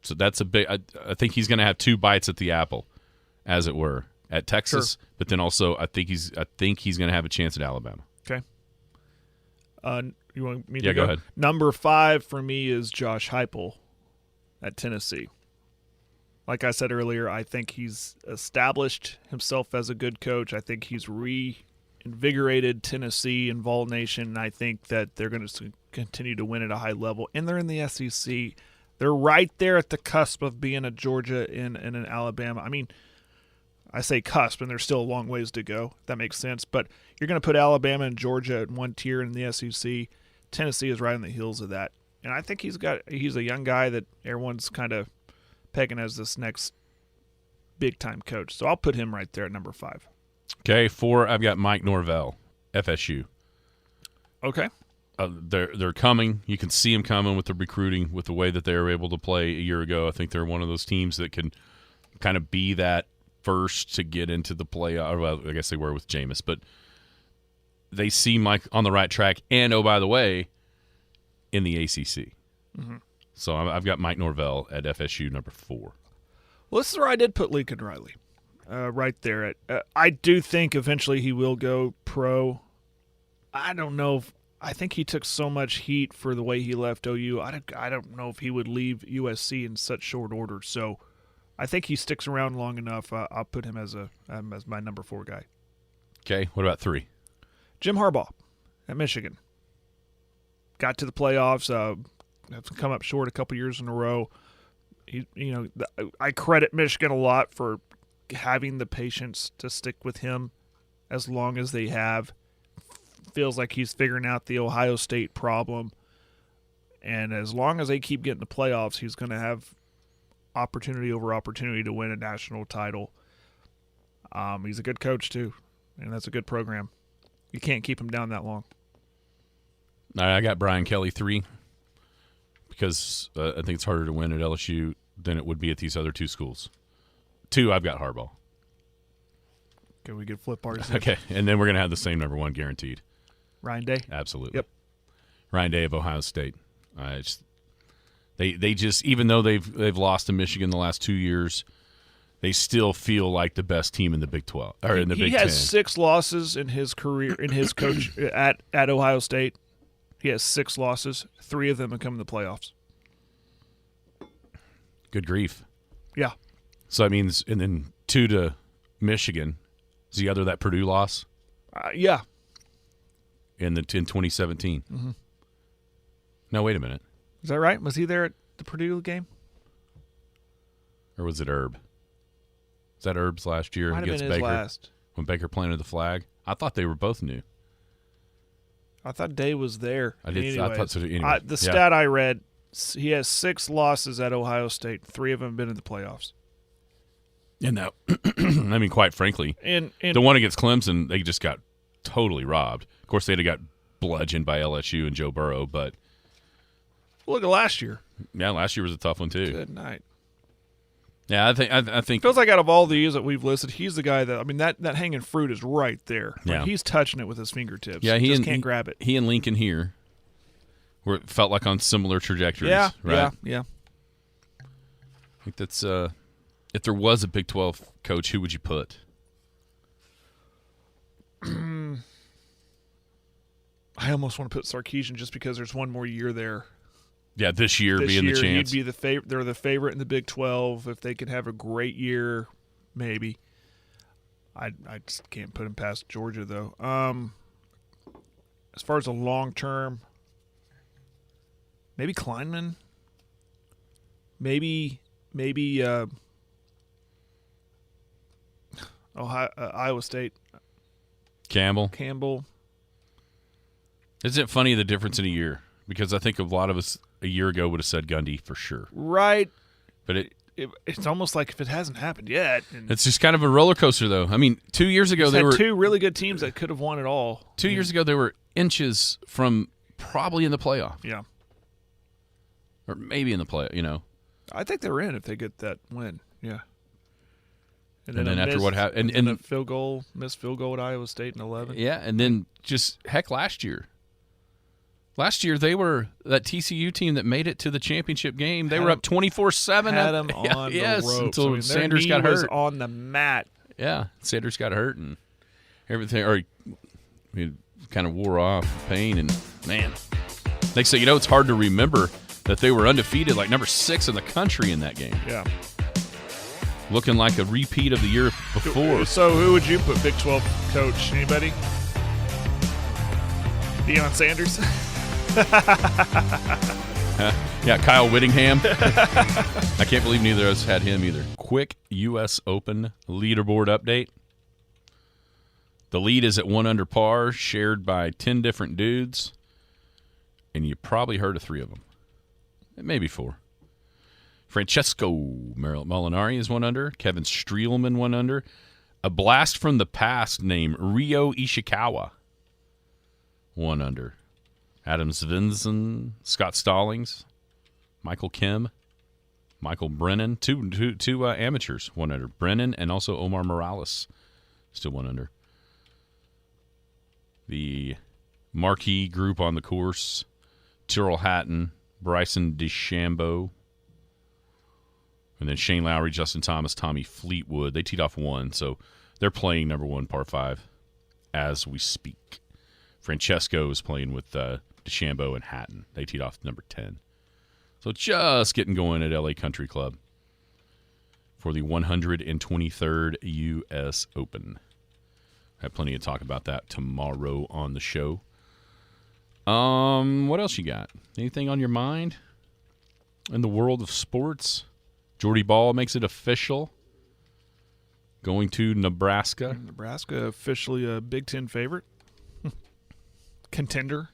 So that's a big. I think he's going to have 2 bites at the apple, as it were, at Texas. Sure. But then also, I think he's going to have a chance at Alabama. Okay. You want me to go ahead. Number 5 for me is Josh Heupel at Tennessee. Like I said earlier, I think he's established himself as a good coach. I think he's reinvigorated Tennessee and Vol Nation, and I think that they're going to continue to win at a high level. And they're in the SEC. They're right there at the cusp of being a Georgia and an Alabama. I mean, I say cusp, and there's still a long ways to go. If that makes sense. But you're going to put Alabama and Georgia in one tier in the SEC. Tennessee is right on the heels of that. And I think he's a young guy that everyone's kind of pegging as this next big-time coach. So I'll put him right there at number 5. Okay, 4, I've got Mike Norvell, FSU. Okay. They're coming. You can see them coming with the recruiting, with the way that they were able to play a year ago. I think they're one of those teams that can kind of be that first to get into the playoff. Well, I guess they were with Jameis, but they seem like on the right track. And, oh, by the way, in the ACC. Mm-hmm. So I've got Mike Norvell at FSU, number 4. Well, this is where I did put Lincoln Riley, right there. I do think eventually he will go pro. I don't know. I think he took so much heat for the way he left OU. I don't know if he would leave USC in such short order. So I think he sticks around long enough. I'll put him as my number 4 guy. Okay, what about 3? Jim Harbaugh at Michigan. Got to the playoffs. Have come up short a couple years in a row. I credit Michigan a lot for having the patience to stick with him as long as they have. Feels like he's figuring out the Ohio State problem. And as long as they keep getting the playoffs, he's going to have opportunity over opportunity to win a national title. He's a good coach, too, and that's a good program. You can't keep him down that long. All right, I got Brian Kelly 3 because I think it's harder to win at LSU than it would be at these other 2 schools. 2, I've got Harbaugh. Can we get flip ours? Okay, and then we're going to have the same number 1 guaranteed. Ryan Day? Absolutely. Yep. Ryan Day of Ohio State. They just, even though they've lost to Michigan the last 2 years, they still feel like the best team in the Big 12 or in the Big 10. He has 6 losses in his career in his coach at Ohio State. He has 6 losses. 3 of them have come in the playoffs. Good grief. Yeah. So that means, and then 2 to Michigan. Is the other that Purdue loss? Yeah. in 2017. Mm-hmm. No, wait a minute. Is that right? Was he there at the Purdue game? Or was it Herb? Is that Herb's last year Might have against been his Baker? last. When Baker planted the flag? I thought they were both new. I thought Day was there. I did. I Anyways, thought so. Anyway, the stat I read, he has 6 losses at Ohio State. 3 of them have been in the playoffs. And that, I mean, quite frankly, And the one against Clemson, they just got totally robbed. Of course, they'd have got bludgeoned by LSU and Joe Burrow, but look at last year. yeah, last year was a tough one too. Good night. Yeah, I think Feels like out of all these that we've listed, he's the guy that, I mean, that hanging fruit is right there. Like, Yeah. he's touching it with his fingertips. yeah, he just and, can't grab it. He and Lincoln here were felt like on similar trajectories. Yeah, right? yeah. I think that's if there was a Big 12 coach, who would you put? I almost want to put Sarkisian just because there's one more year there. Yeah, this year This being year, the chance. he'd be the favorite. They're the favorite in the Big 12. If they could have a great year, maybe. I just can't put him past Georgia though. As far as a long term, maybe Kleinman. Maybe Iowa State Campbell. Isn't it funny the difference in a year? Because I think a lot of us a year ago would have said Gundy for sure. Right. But It's almost like if it hasn't happened yet. And it's just kind of a roller coaster, though. I mean, 2 years ago he's they had were 2 really good teams that could have won it all. 2 years ago they were inches from probably in the playoff, Yeah. or maybe in the play. You know, I think they're in if they get that win. Yeah. And then a after miss- what happened, and and a missed field goal at Iowa State in 11. yeah, and then just heck, last year they were that TCU team that made it to the championship game. They Had were them- up 24-7. Had them on the ropes. until I mean, their Sanders knee got was hurt. on the mat. Yeah, Sanders got hurt and everything, or he kind of wore off pain. And man, they say, it's hard to remember that they were undefeated, like number 6 in the country in that game, Yeah. looking like a repeat of the year before. So who would you put Big 12 coach? Anybody? Deion Sanders? Yeah, Kyle Whittingham. I can't believe neither of us had him either. Quick U.S. Open leaderboard update. The lead is at 1 under par, shared by 10 different dudes, and you probably heard of 3 of them. Maybe 4. Francesco Molinari is 1 under. Kevin Streelman 1 under. A blast from the past named Ryo Ishikawa 1 under. Adam Svensson, Scott Stallings, Michael Kim, Michael Brennan, two amateurs 1 under. Brennan and also Omar Morales still 1 under. The marquee group on the course: Tyrrell Hatton, Bryson DeChambeau, and then Shane Lowry, Justin Thomas, Tommy Fleetwood. They teed off 1, so they're playing number 1 par 5 as we speak. Francesco is playing with DeChambeau and Hatton. They teed off number 10. So just getting going at LA Country Club for the 123rd U.S. Open. I have plenty to talk about that tomorrow on the show. What else you got? Anything on your mind in the world of sports? Jordy Ball makes it official. Going to Nebraska. Nebraska officially a Big Ten favorite. Contender.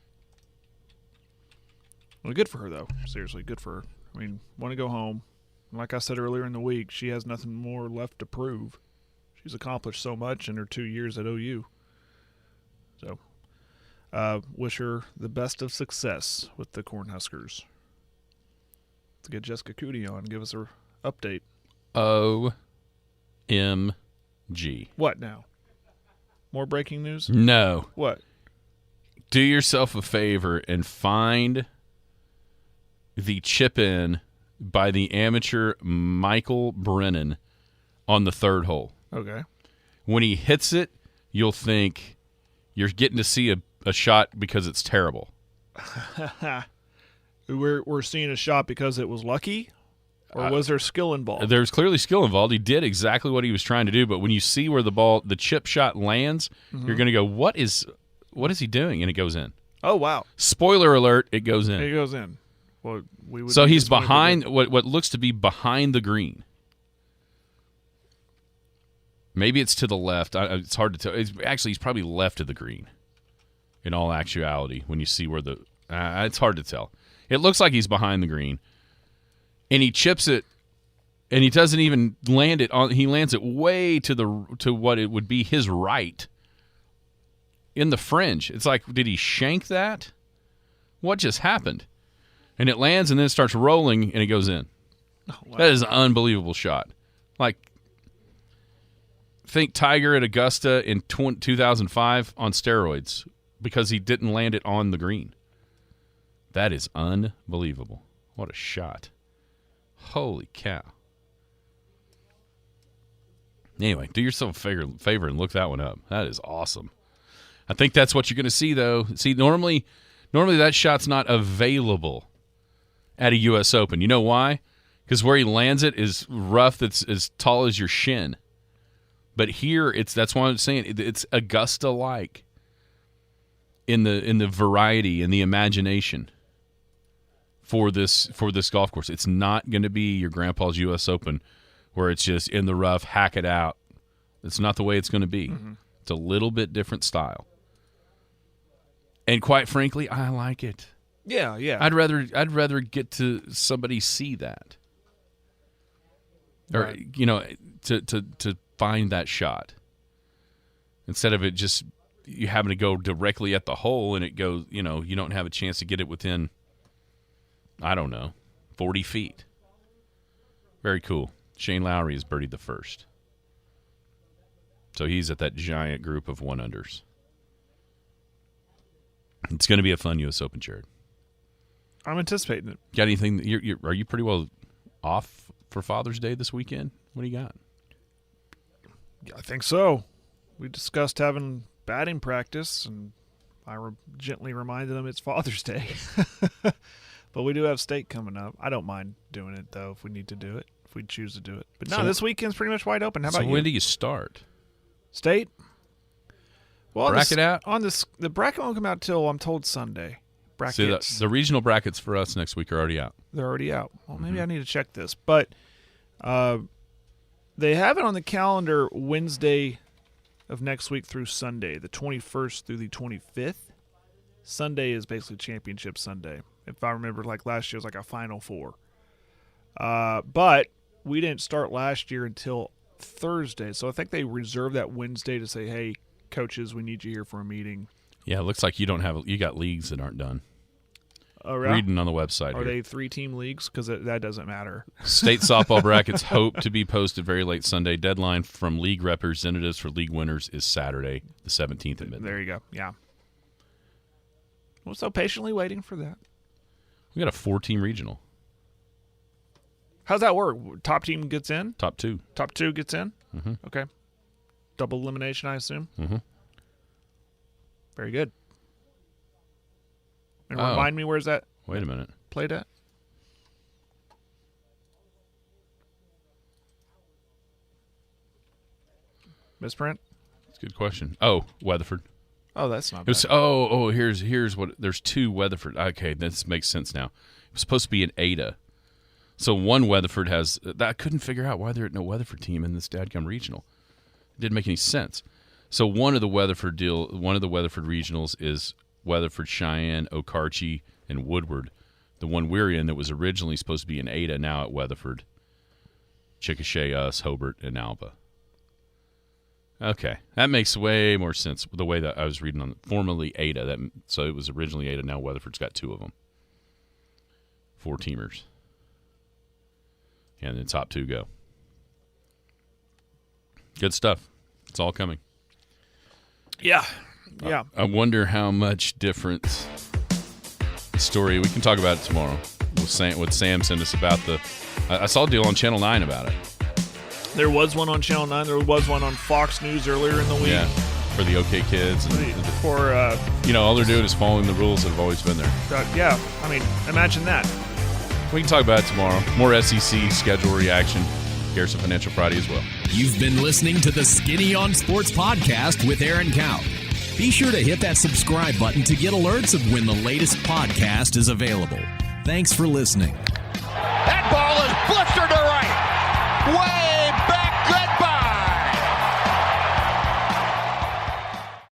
Well, good for her, though. Seriously, good for her. I mean, want to go home. Like I said earlier in the week, she has nothing more left to prove. She's accomplished so much in her 2 years at OU. So, wish her the best of success with the Cornhuskers. Let's get Jessica Cootie on and give us her update. OMG. What now? More breaking news? No. What? Do yourself a favor and find the chip in by the amateur Michael Brennan on the 3rd hole. Okay. When he hits it, you'll think you're getting to see a shot because it's terrible. We're seeing a shot because it was lucky, or was there skill involved? There's clearly skill involved. He did exactly what he was trying to do, but when you see where the chip shot lands, you're going to go, what is what is he doing? And it goes in. Oh, wow. Spoiler alert, it goes in. It goes in. Well, we would So he's behind what looks to be behind the green. Maybe it's to the left. It's hard to tell. He's probably left of the green. In all actuality, when you see where the it's hard to tell. It looks like he's behind the green, and he chips it, and he doesn't even land it on. He lands it way to what it would be his right. In the fringe. It's like, did he shank that? What just happened? And it lands, and then it starts rolling, and it goes in. Oh, wow. That is an unbelievable shot. Like, think Tiger at Augusta in 2005 on steroids because he didn't land it on the green. That is unbelievable. What a shot. Holy cow. Anyway, do yourself a favor and look that one up. That is awesome. I think that's what you're going to see, though. See, normally that shot's not available at a U.S. Open. You know why? Because where he lands it is rough that's as tall as your shin. But here, that's why I'm saying it's Augusta-like in the variety and the imagination for this golf course. It's not going to be your grandpa's U.S. Open where it's just in the rough, hack it out. It's not the way it's going to be. Mm-hmm. It's a little bit different style. And quite frankly, I like it. Yeah, yeah. I'd rather get to somebody see that. Or to find that shot. Instead of it just you having to go directly at the hole and it goes, you don't have a chance to get it within 40 feet. Very cool. Shane Lowry has birdied the first. So he's at that giant group of 1-unders. It's going to be a fun U.S. Open, Jared. I'm anticipating it. Got anything? Are you pretty well off for Father's Day this weekend? What do you got? I think so. We discussed having batting practice, and I gently reminded them it's Father's Day. But we do have state coming up. I don't mind doing it, though, if we need to do it, if we choose to do it. But no, this weekend's pretty much wide open. How about you? So when do you start? State? Well, bracket out? The bracket won't come out till, I'm told, Sunday. Brackets. See, the regional brackets for us next week are already out. They're already out. Well, maybe I need to check this. But they have it on the calendar Wednesday of next week through Sunday, the 21st through the 25th. Sunday is basically Championship Sunday. If I remember, like last year, it was like a Final Four. But we didn't start last year until Thursday. So I think they reserved that Wednesday to say, hey, coaches, we need you here for a meeting. Yeah, it looks like you got leagues that aren't done. Oh, really? Reading on the website. Are they 3-team leagues? Because that doesn't matter. State softball brackets hope to be posted very late Sunday. Deadline from league representatives for league winners is Saturday, the 17th at midnight. There you go. Yeah. We're so patiently waiting for that. We got a 4-team regional. How's that work? Top team gets in? Top 2. Top 2 gets in? Mm-hmm. Okay. Double elimination, I assume? Mm-hmm. Very good. And remind me, where's that? Wait a minute. Played at? Misprint? That's a good question. Oh, Weatherford. Oh, that's not bad. Here's what. There's 2 Weatherford. Okay, this makes sense now. It was supposed to be an Ada. So one Weatherford has. I couldn't figure out why there ain't no Weatherford team in this dadgum regional. It didn't make any sense. So one of the Weatherford regionals is Weatherford, Cheyenne, Okarche, and Woodward. The one we're in that was originally supposed to be in Ada, now at Weatherford, Chickasha, us, Hobart, and Alba. Okay, that makes way more sense the way that I was reading on formerly Ada. So it was originally Ada, now Weatherford's got 2 of them. 4-teamers. And the top 2 go. Good stuff. It's all coming. Yeah. Yeah. I wonder how much different story. We can talk about it tomorrow. What Sam sent us about I saw a deal on Channel 9 about it. There was one on Channel 9. There was one on Fox News earlier in the week. Yeah, for the OK Kids. And all they're doing is following the rules that have always been there. Yeah, I mean, imagine that. We can talk about it tomorrow. More SEC schedule reaction. Garrison Financial Friday as well. You've been listening to the Skinny on Sports podcast with Aaron Cow. Be sure to hit that subscribe button to get alerts of when the latest podcast is available. Thanks for listening. That ball is blistered to right. Way